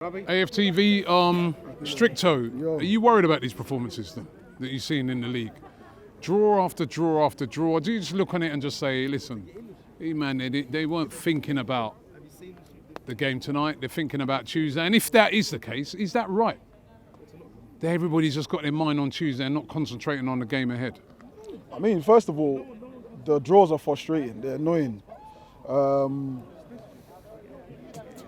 AFTV, Stricto, are you worried about these performances then, that you've seen in the league? Draw after draw after draw. Do you just look on it and just say, listen, man, they weren't thinking about the game tonight, they're thinking about Tuesday. And if that is the case, is that right? That everybody's just got their mind on Tuesday and not concentrating on the game ahead? I mean, first of all, the draws are frustrating, they're annoying.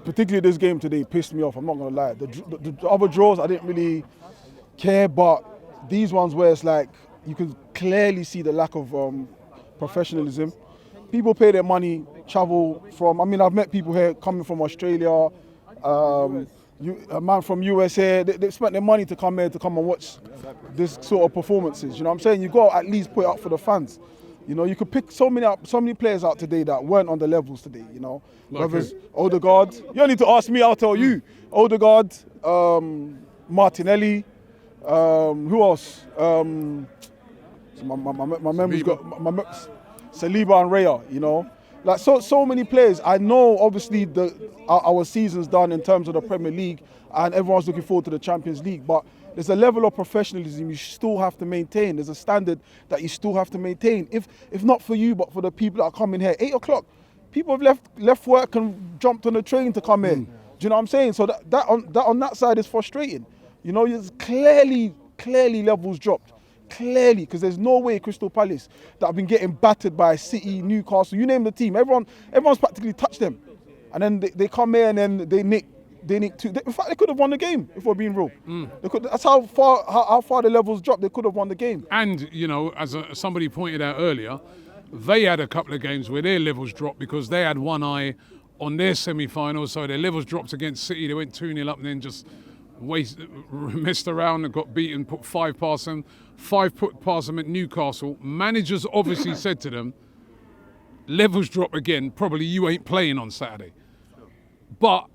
Particularly this game today pissed me off, I'm not going to lie. The other draws, I didn't really care, but these ones where it's like, you can clearly see the lack of professionalism. People pay their money, travel from, I mean, I've met people here coming from Australia, a man from USA, they spent their money to come here to come and watch this sort of performances. You know what I'm saying? You got to at least put it up for the fans. You know, you could pick so many players out today that weren't on the levels today, you know. Whether it's Odegaard, you don't need to ask me, I'll tell you. Odegaard, Martinelli, who else? My memory's got Saliba and Raya, you know. Like so many players. I know obviously our season's done in terms of the Premier League and everyone's looking forward to the Champions League, but there's a level of professionalism you still have to maintain. There's a standard that you still have to maintain. If not for you, but for the people that are coming here, 8 o'clock, people have left work and jumped on the train to come in. Do you know what I'm saying? So that on that side is frustrating. You know, it's clearly levels dropped. Clearly, because there's no way Crystal Palace that have been getting battered by City, Newcastle, you name the team. Everyone's practically touched them, and then they come here and then they nick two. In fact, they could have won the game if we're being real. That's how far the levels dropped. They could have won the game. And you know, as somebody pointed out earlier, they had a couple of games where their levels dropped because they had one eye on their semi-final, so their levels dropped against City. They went 2-0 up and then just messed around and got beaten, put 5 past them, 5 put past them at Newcastle. Managers obviously said to them, levels drop again, probably you ain't playing on Saturday. But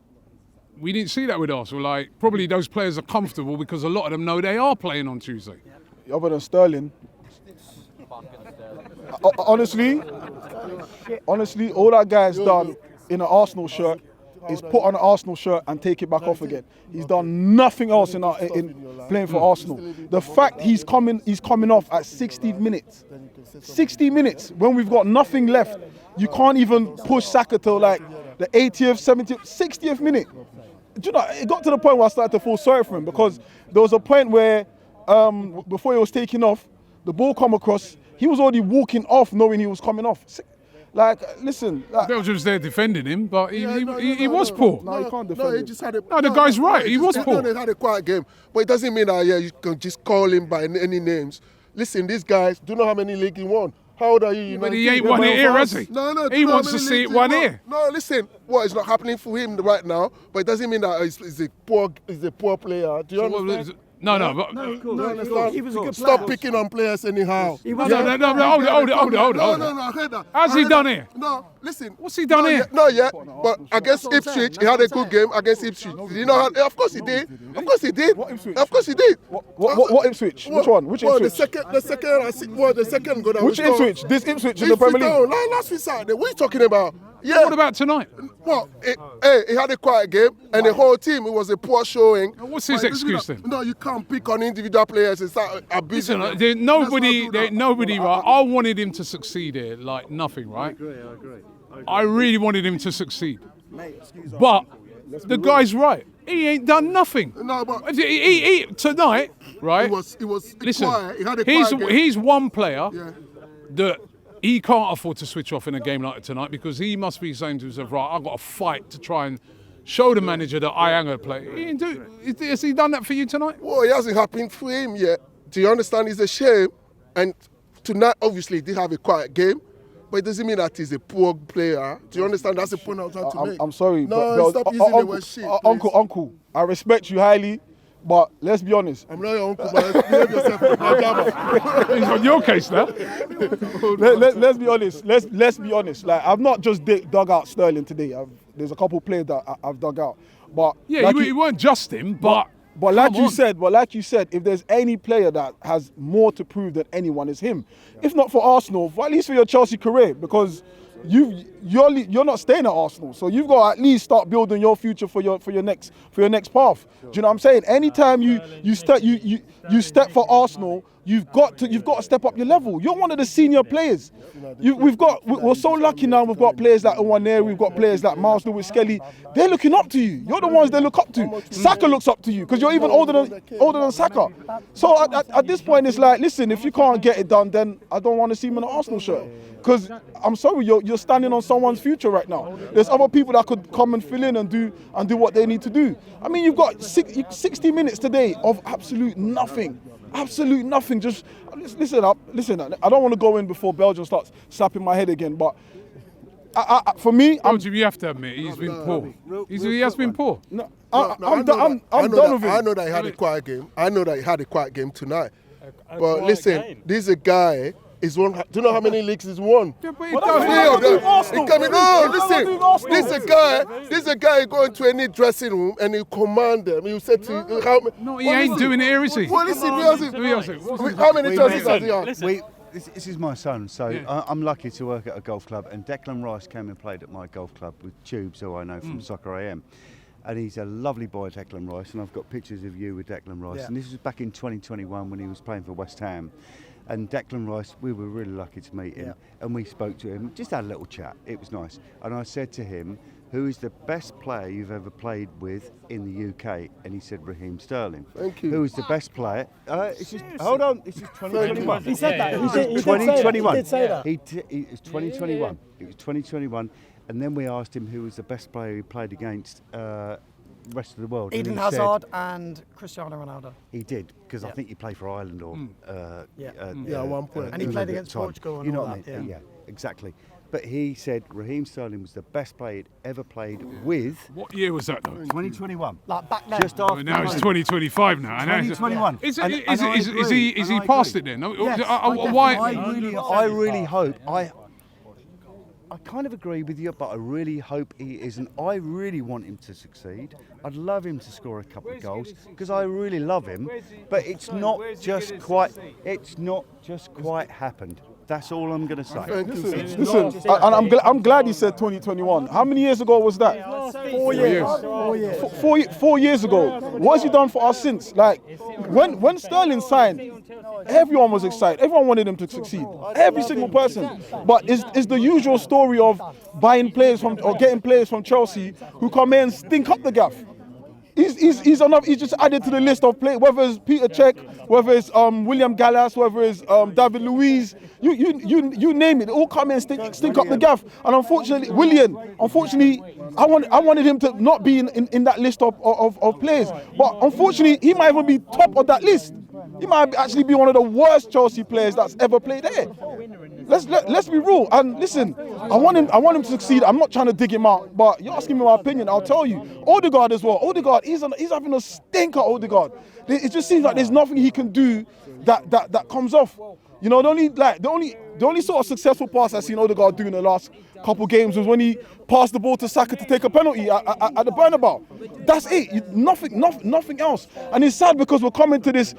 we didn't see that with Arsenal. Like, probably those players are comfortable because a lot of them know they are playing on Tuesday. Other than Sterling, honestly, all that guy's done in an Arsenal shirt is put on an Arsenal shirt and take it back off again. He's done nothing else in playing for Arsenal. The fact he's coming off at 60 minutes. 60 minutes when we've got nothing left. You can't even push Saka till like the 80th, 70th, 60th minute. Do you know, it got to the point where I started to feel sorry for him because there was a point where before he was taking off, the ball come across, he was already walking off knowing he was coming off. Like, listen. Belgium's there defending him, but he was poor. No, you can't defend him. He just had a, No, the guy's right. He was poor. He had a quiet game, but it doesn't mean that you can just call him by any names. Listen, these guys, do you know how many leagues he won? How old are you? But he ain't won it here, has he? No. He wants to see it won here. No, listen, what is not happening for him right now, but it doesn't mean that he's a poor player. Do you understand? No, He was a good player. Stop picking on players anyhow. No, hold it. I heard that. How's he done here? No, listen. What's he done here? Not yet, but against Ipswich, he had a good game against Ipswich. You know how? Of course he did. Of course he did. Of course he did. What Ipswich? Which one? Which Ipswich? The second goal. Which Ipswich? This Ipswich in the Premier League? No, last week Saturday. What are you talking about? Yeah. What about tonight? Well, he had a quiet game, and the whole team, it was a poor showing. What's his excuse then? No, you can't pick on individual players and start abusing them. There's nobody, right? I wanted him to succeed here, like nothing, right? I agree. I really wanted him to succeed. But the guy's right. He ain't done nothing. No, but he tonight, right? He was Listen, quiet. He had a quiet game. he's one player Yeah. that he can't afford to switch off in a game like tonight because he must be saying to himself, right, I've got to fight to try and show the manager that I am going to play. He didn't do it. Has he done that for you tonight? Well, it hasn't happened for him yet. Do you understand? It's a shame. And tonight, obviously, he did have a quiet game, but it doesn't mean that he's a poor player. Do you understand? That's the point I was trying to make. I'm sorry, No, but stop using the word shit, please. Uncle, I respect you highly, but let's be honest. I'm not your uncle, but behave yourself. He's on your case now. Let's be honest. Let's be honest. Like, I've not just dug out Sterling today. There's a couple of players that I've dug out, but Yeah, like it weren't just him, but like you said, if there's any player that has more to prove than anyone, is him. If not for Arsenal, at least for your Chelsea career, because you're not staying at Arsenal, so you've got to at least start building your future for your next path. Do you know what I'm saying? Anytime you step for Arsenal, you've got to step up your level. You're one of the senior players. We're so lucky now. We've got players like Nwaneri, we've got players like Miles Lewis-Skelly. They're looking up to you. You're the ones they look up to. Saka looks up to you because you're even older than Saka. So at this point, it's like, listen, if you can't get it done, then I don't want to see him in an Arsenal shirt. Because I'm sorry, you're standing on someone's future right now. There's other people that could come and fill in and do what they need to do. I mean, you've got 60 minutes today of absolute nothing. Absolute nothing. Just listen up. Listen, I don't want to go in before Belgium starts slapping my head again, but for me, you have to admit he's been poor. He has been poor. No, I'm done with it. I know that he had a quiet game. I know that he had a quiet game tonight. But listen, this is a guy. He's won. Do you know how many leagues he's won? Yeah, but This is a guy going to any dressing room and he command them. You said to no, he ain't doing it here, is he? Well, listen, how many chances has he had? This is my son, so I'm lucky to work at a golf club, and Declan Rice came and played at my golf club with Tubes, who I know from Soccer AM. And he's a lovely boy, Declan Rice, and I've got pictures of you with Declan Rice. And this was back in 2021 when he was playing for West Ham. And Declan Rice, we were really lucky to meet him, and we spoke to him, just had a little chat. It was nice. And I said to him, who is the best player you've ever played with in the UK? And he said, Raheem Sterling. Thank you. Who is the best player? Hold on, this is 2021. He said that. He 2021. He did say that. It was 2021. It was 2021. And then we asked him who was the best player he played against rest of the world. Eden Hazard and Cristiano Ronaldo. He did, because I think he played for Ireland or at one point. And he played against Portugal and all that. Yeah, exactly. But he said Raheem Sterling was the best player he'd ever played with. What year was that though? 2021. Like back then. Just after. Now it's 2025 now. 2021. Is he past it then? Yes, Why? I really hope. I kind of agree with you, but I really hope he isn't. I really want him to succeed. I'd love him to score a couple of goals because I really love him. But it's not just quite happened. That's all I'm going to say. Listen, and I'm glad he said 2021. How many years ago was that? 4 years. 4 years ago. What has he done for us since? Like, when Sterling signed, everyone was excited. Everyone wanted him to succeed. Every single person. But it's the usual story of buying players or getting players from Chelsea who come in and stink up the gaff. He's just added to the list of players, whether it's Peter Cech, whether it's William Gallas, whether it's David Luiz, you name it, they all come in and stink up the gaff. And unfortunately, I wanted him to not be in that list of players. But unfortunately, he might even be top of that list. He might actually be one of the worst Chelsea players that's ever played there. Let's be real. And listen, I want him to succeed. I'm not trying to dig him out, but you're asking me my opinion. I'll tell you. Odegaard as well. Odegaard, he's having a stinker. Odegaard. It just seems like there's nothing he can do that comes off. You know, the only sort of successful pass I've seen Odegaard do in the last couple games was when he passed the ball to Saka to take a penalty at the Bernabeu. That's it. Nothing else. And it's sad because we're coming to this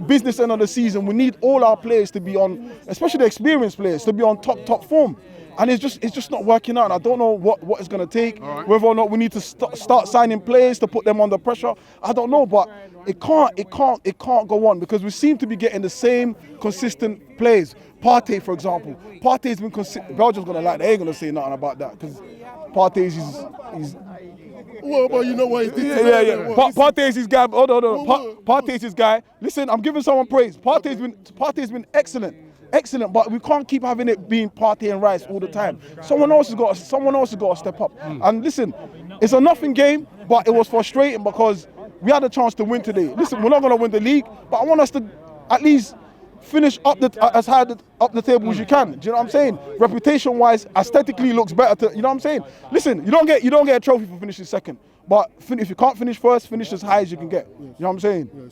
business end of the season. We need all our players to be on, especially the experienced players, to be on top form. And it's just not working out. And I don't know what it's going to take. Right. Whether or not we need to start signing players to put them under pressure, I don't know. But it can't go on because we seem to be getting the same consistent players. Partey, for example. Partey's been Belgium's going to like. They ain't going to say nothing about that because Partey's he's. Well, but you know what? Partey's his guy. Partey's his guy. Listen, I'm giving someone praise. Partey's been excellent. Excellent, but we can't keep having it being Partey and Rice all the time. Someone else has got to step up. And listen, it's a nothing game, but it was frustrating because we had a chance to win today. Listen, we're not going to win the league, but I want us to at least finish as high up the table as you can. Do you know what I'm saying? Reputation-wise, aesthetically looks better. You know what I'm saying? Listen, you don't get a trophy for finishing second, but if you can't finish first, finish as high as you can get. You know what I'm saying?